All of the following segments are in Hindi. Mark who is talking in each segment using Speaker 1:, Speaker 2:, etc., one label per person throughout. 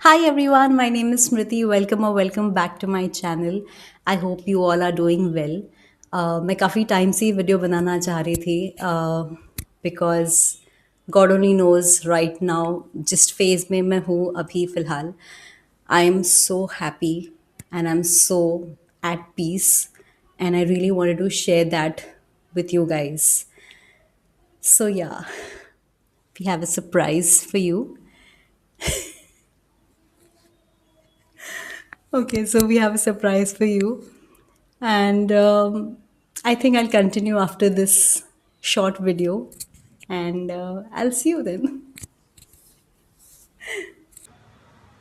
Speaker 1: Hi everyone, my name is Smriti. Welcome or welcome back to my channel. I hope you all are doing well. मैं काफ़ी टाइम से वीडियो बनाना चाह रही थी because god only knows right now जिस फेज़ में मैं हूँ अभी फ़िलहाल I am so happy and I am so at peace and I really wanted to share that with you guys. So yeah, we have a surprise for you. Okay, so we have a surprise for you. And I think I'll continue after this short video. And I'll see you then.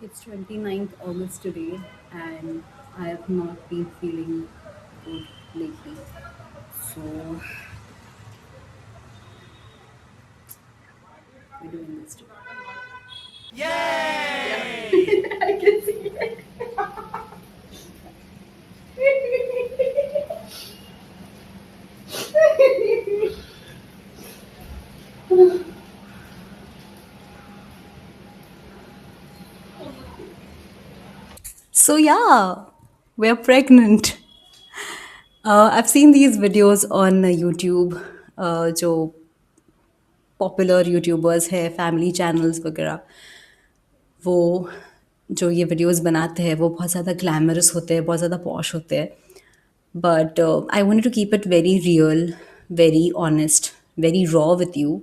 Speaker 1: It's 29th August today, and I have not been feeling good lately. So we're doing this today. I can see it. So yeah, we're pregnant. I've seen these videos on YouTube, जो पॉपुलर यूट्यूबर्स है फैमिली चैनल्स वगैरह वो जो ये वीडियोस बनाते हैं वो बहुत ज़्यादा ग्लैमरस होते हैं बहुत ज़्यादा पॉश होते हैं but I wanted to keep it very real very honest very raw with you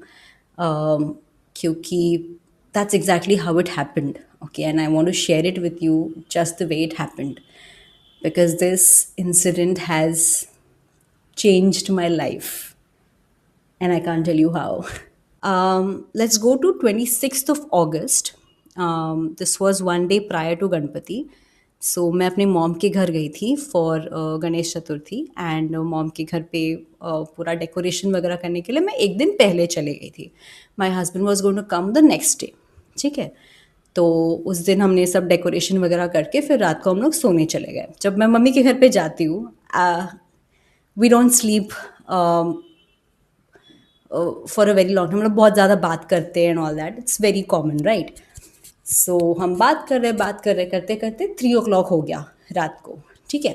Speaker 1: क्योंकि that's exactly how it happened okay and I want to share it with you just the way it happened because this incident has changed my life and I can't tell you how. Let's go to 26th of August. This was one day prior to Ganpati. सो मैं अपने मॉम के घर गई थी for Ganesh Chaturthi and mom के घर पे पूरा डेकोरेशन वगैरह करने के लिए मैं एक दिन पहले चले गई थी my husband was going to come the next day ठीक है तो उस दिन हमने सब डेकोरेशन वगैरह करके फिर रात को हम लोग सोने चले गए जब मैं मम्मी के घर पे जाती हूँ we don't sleep for a very long हम लोग बहुत ज़्यादा बात करते हैं and all that it's very common right so हम बात कर रहे करते करते 3 o'clock हो गया रात को ठीक है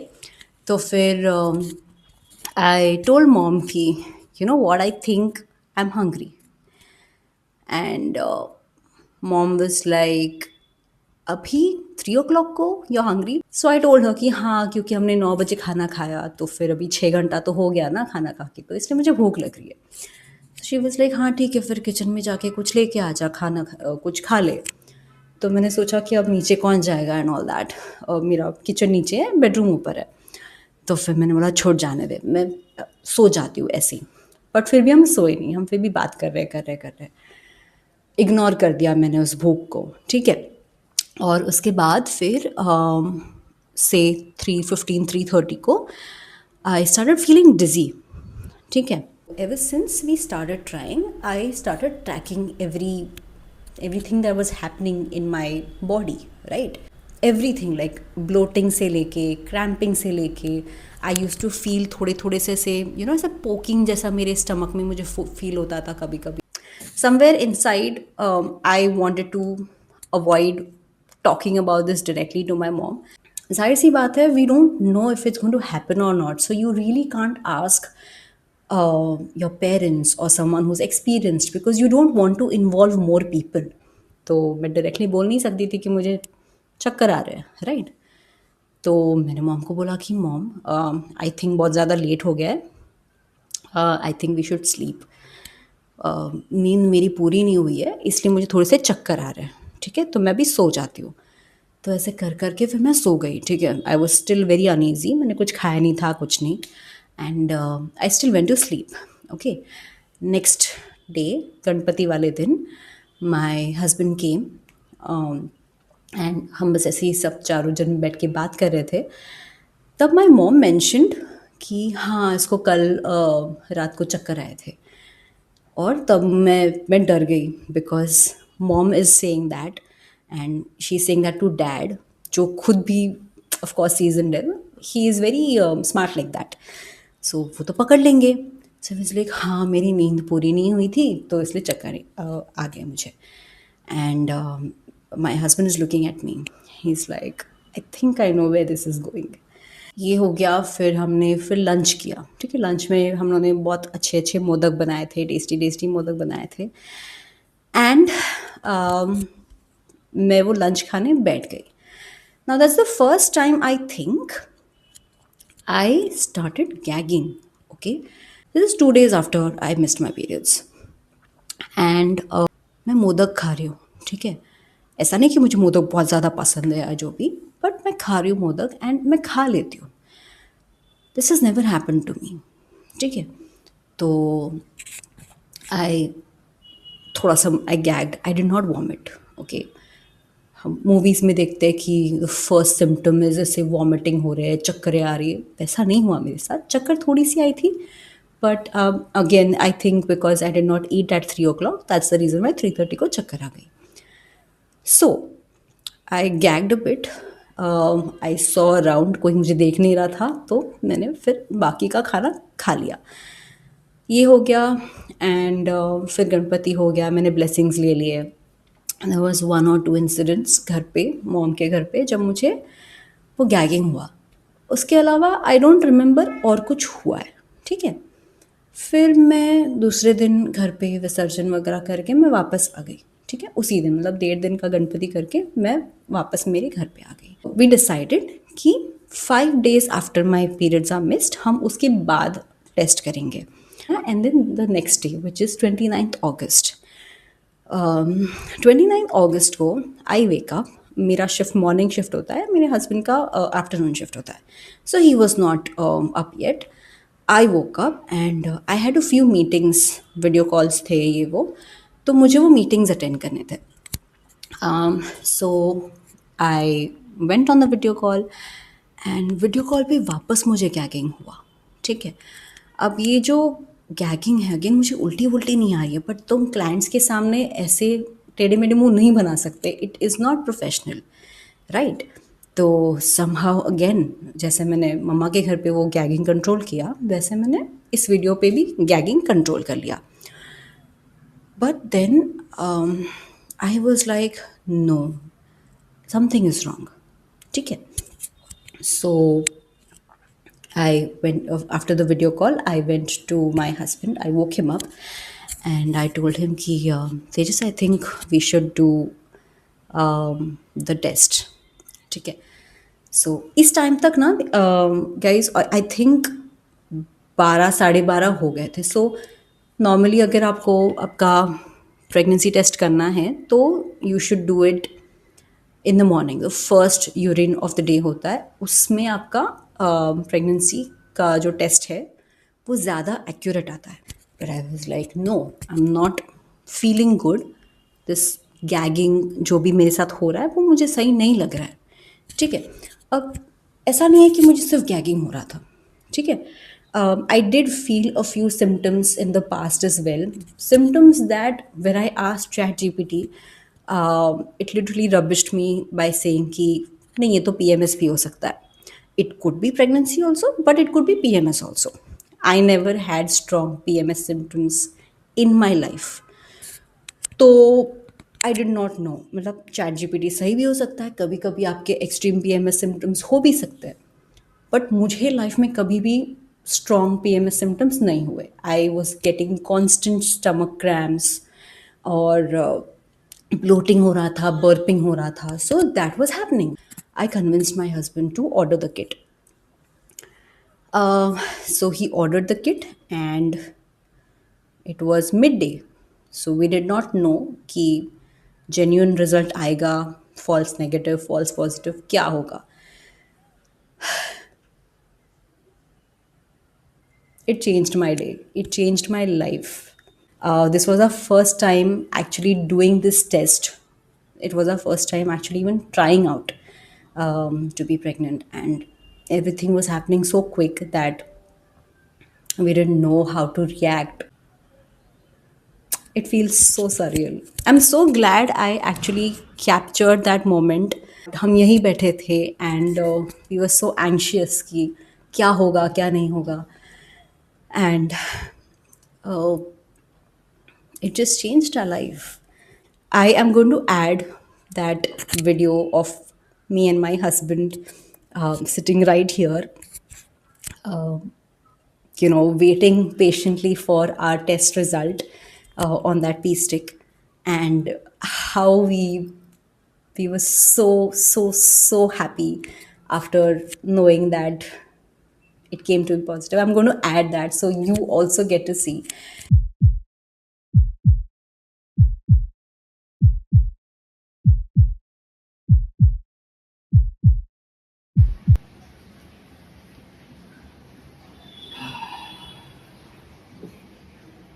Speaker 1: तो फिर आई टोल्ड मॉम कि you know what I think I am hungry and mom was like अभी 3 o'clock को you hungry so I told her कि हाँ क्योंकि हमने 9 बजे खाना खाया तो फिर अभी 6 घंटा तो हो गया ना खाना खा के तो इसलिए मुझे भूख लग रही है शी वॉज लाइक हाँ ठीक है फिर किचन में जाके कुछ लेके आ जा कुछ खा ले तो मैंने सोचा कि अब नीचे कौन जाएगा एंड ऑल दैट मेरा किचन नीचे है बेडरूम ऊपर है तो फिर मैंने बोला छोड़ जाने दे मैं सो जाती हूँ ऐसे ही बट फिर भी हम सोए नहीं हम फिर भी बात कर रहे इग्नोर कर दिया मैंने उस भूख को ठीक है और उसके बाद फिर से 3:15 3:30 को आई स्टार्टेड फीलिंग डिजी ठीक है ever since we started trying I started tracking everything that was happening in my body right everything like bloating से लेके cramping से लेके I used to feel थोड़े थोड़े से you know ऐसा poking जैसा मेरे stomach में मुझे feel होता था कभी कभी somewhere inside I wanted to avoid talking about this directly to my mom जाहिर सी बात है we don't know if it's going to happen or not so you really can't ask your parents or someone who's experienced because you don't want to involve more people तो मैं डायरेक्टली बोल नहीं सकती थी कि मुझे चक्कर आ रहे हैं राइट तो मैंने मॉम को बोला कि मॉम आई थिंक बहुत ज़्यादा लेट हो गया है I think we should sleep नींद मेरी पूरी नहीं हुई है इसलिए मुझे थोड़े से चक्कर आ रहे हैं ठीक है तो मैं भी सो जाती हूँ तो ऐसे कर करके फिर मैं सो गई ठीक है I was still very uneasy मैंने कुछ खाया नहीं था कुछ नहीं and I still went to sleep okay next day Ganpati वाले दिन माई हस्बैंड केम एंड हम बस ऐसे ही सब चारों जन बैठ के बात कर रहे थे तब माई मॉम मैंशनड कि हाँ इसको कल रात को चक्कर आए थे और तब मैं डर गई because mom is saying that and she is saying that to dad जो खुद भी ऑफ कोर्स सीजनड है he is very smart like that so वो तो पकड़ लेंगे सो इज़ लाइक हाँ मेरी नींद पूरी नहीं हुई थी तो इसलिए चक्कर आ गए मुझे and my husband is looking at me, he is like I think I know where this is going. ये हो गया, फिर हमने फिर लंच किया, ठीक है। लंच में हम लोगों ने बहुत अच्छे अच्छे मोदक बनाए थे, टेस्टी टेस्टी मोदक बनाए थे। एंड मैं वो लंच खाने बैठ गई। Now that's the first time I think I started gagging. Okay, this is 2 days after I missed my periods, and मैं मोदक खा रही हूँ, ठीक है। ऐसा नहीं कि मुझे मोदक बहुत ज़्यादा पसंद है या जो भी, बट मैं खा रही हूँ मोदक एंड मैं खा लेती हूँ। This has never happen to me, ठीक है। तो आई थोड़ा सा I gagged, I did not vomit. Okay, हम मूवीज़ में देखते हैं कि फर्स्ट सिम्टम है जैसे वॉमिटिंग हो रहे हैं, चक्करें आ रही है, वैसा नहीं हुआ मेरे साथ। चक्कर थोड़ी सी आई थी, but again I think because I did not eat at 3 o'clock, that's the reason why 3:30 को चक्कर आ गई। So I gagged a bit, I saw around, कोई मुझे देख नहीं रहा था, तो मैंने फिर बाकी का खाना खा लिया। ये हो गया एंड फिर गणपति हो गया, मैंने ब्लेसिंग्स ले लिए। देयर वाज 1 or 2 इंसिडेंट्स घर पे, मॉम के घर पे, जब मुझे वो गैगिंग हुआ। उसके अलावा आई डोंट रिमेंबर और कुछ हुआ है, ठीक है। फिर मैं दूसरे दिन घर पे विसर्जन वगैरह करके मैं वापस आ गई, ठीक है। उसी दिन मतलब 1.5 दिन का गणपति करके मैं वापस मेरे घर पे आ गई। वी डिसाइडेड कि 5 days after my periods are missed हम उसके बाद टेस्ट करेंगे। And then the next day which is 29th August, 29 अगस्त को आई वेकअप। मेरा शिफ्ट मॉर्निंग शिफ्ट होता है, मेरे हस्बैंड का आफ्टरनून शिफ्ट होता है। So he was not up yet. I woke up and I had a few meetings, video calls थे ये वो, तो मुझे वो मीटिंग्स अटेंड करने थे। So I went on the video call and video call पे वापस मुझे गैगिंग हुआ, ठीक है। अब ये जो गैगिंग है, अगेन मुझे उल्टी वुल्टी नहीं आ रही है, बट तुम क्लाइंट्स के सामने ऐसे टेढ़े मेढ़े मुंह नहीं बना सकते, it is not professional, right. तो समहाउ अगेन, जैसे मैंने मम्मा के घर पे वो गैगिंग कंट्रोल किया, वैसे मैंने इस वीडियो पे भी गैगिंग कंट्रोल कर लिया। But then I was like no, something is wrong, ठीक है। सो I went after the video call. I went to my husband. I woke him up, and I told him कि Tejas, I think we should do the test. ठीक है. So इस टाइम तक ना guys, I think 12 साढ़े 12 हो गए थे। सो नॉर्मली अगर आपको आपका प्रेगनेंसी टेस्ट करना है तो you should do it in the morning. The first urine of the day होता है, उसमें आपका प्रेगनेंसी का जो टेस्ट है वो ज़्यादा एक्यूरेट आता है। But I was like no, I am not feeling good, this gagging जो भी मेरे साथ हो रहा है वो मुझे सही नहीं लग रहा है, ठीक है। अब ऐसा नहीं है कि मुझे सिर्फ गैगिंग हो रहा था, ठीक है। I did feel a few symptoms in the past as well. Symptoms that when I asked ChatGPT, it literally rubbished me by saying कि नहीं ये तो PMS भी हो सकता है. It could be pregnancy also, but it could be PMS also. I never had strong PMS symptoms in my life. तो आई डिड नॉट नो, मतलब चैट जीपीटी सही भी हो सकता है, कभी कभी आपके एक्सट्रीम PMS सिम्टम्स हो भी सकते हैं, बट मुझे लाइफ में कभी भी स्ट्रॉन्ग PMS सिम्टम्स नहीं हुए। I was getting constant stomach cramps और ब्लोटिंग हो रहा था, बर्पिंग हो रहा था, so that was happening. I convinced my husband to order the kit. So he ordered the kit and it was midday, so we did not know कि genuine result आएगा, false negative, false positive क्या होगा। It changed my day, it changed my life. This was our first time actually doing this test. It was our first time actually even trying out to be pregnant, and everything was happening so quick that we didn't know how to react. It feels so surreal. I'm so glad I actually captured that moment. हम यहीं बैठे थे and we were so anxious कि क्या होगा क्या नहीं होगा, and it just changed our life. I am going to add that video of me and my husband sitting right here, waiting patiently for our test result on that pea stick, and how we were so happy after knowing that it came to be positive. I'm going to add that so you also get to see.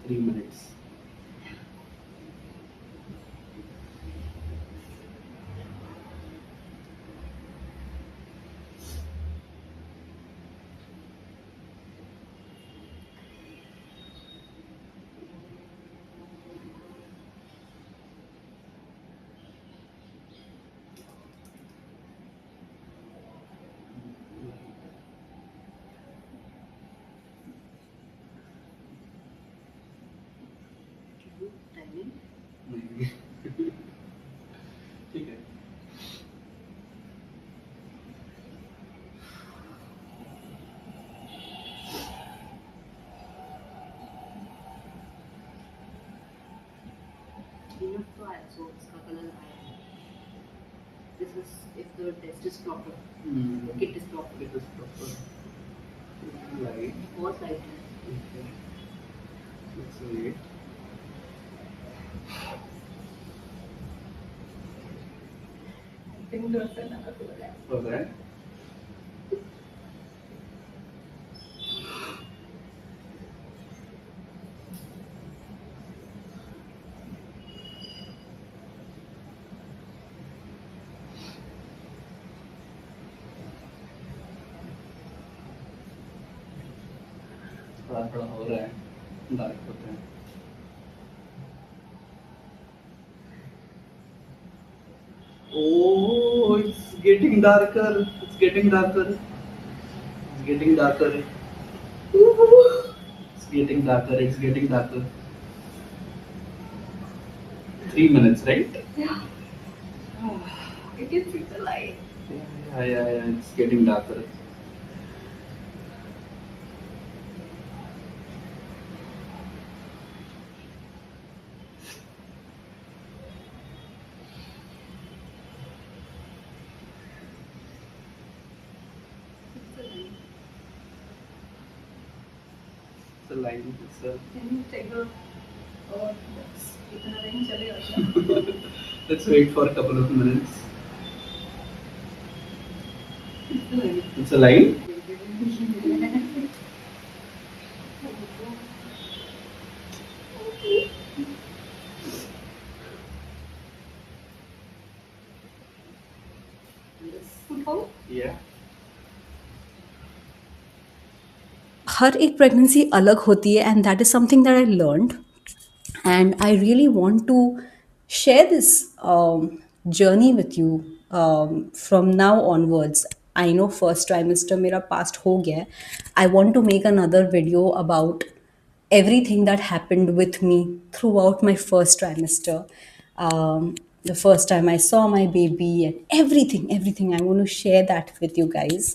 Speaker 2: 3 minutes. नहीं, ठीक है।
Speaker 1: Enough to add, so इसका कलर आया. This is if the test is proper, the kit is proper.
Speaker 2: It is proper. Light.
Speaker 1: बहुत light है.
Speaker 2: Okay. Let's wait.
Speaker 1: Fingers and all.
Speaker 2: For that. थोड़ा थोड़ा हो रहा है, डार्क होता है। Oh, it's getting darker. It's getting darker. It's getting darker. It's getting darker. It's getting darker. 3 minutes, right?
Speaker 1: Yeah, you can see the light.
Speaker 2: Yeah. It's getting darker. The line itself.
Speaker 1: Can you take the इतना नहीं चलेगा क्या?
Speaker 2: Let's wait for a couple of minutes. It's a line. Yeah.
Speaker 1: हर एक प्रेगनेंसी अलग होती है, and that is something that I learned, and I really want to share this journey with you from now onwards. I know first trimester मेरा पास्ट हो गया है. I want to make another video about everything that happened with me throughout my first trimester. The first time I saw my baby and everything. I want to share that with you guys.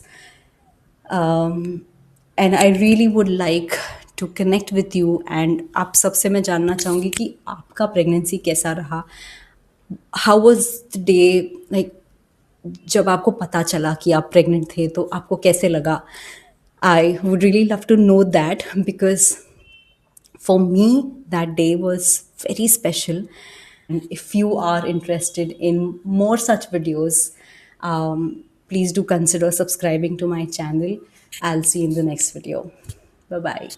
Speaker 1: And I really would like to connect with you, and आप सबसे मैं जानना चाहूँगी कि आपका प्रेगनेंसी कैसा रहा. How was the day, like जब आपको पता चला कि आप प्रेग्नेंट थे तो आपको कैसे लगा. I would really love to know that, because for me that day was very special. And if you are interested in more such videos, please do consider subscribing to my channel. I'll see you in the next video. Bye bye.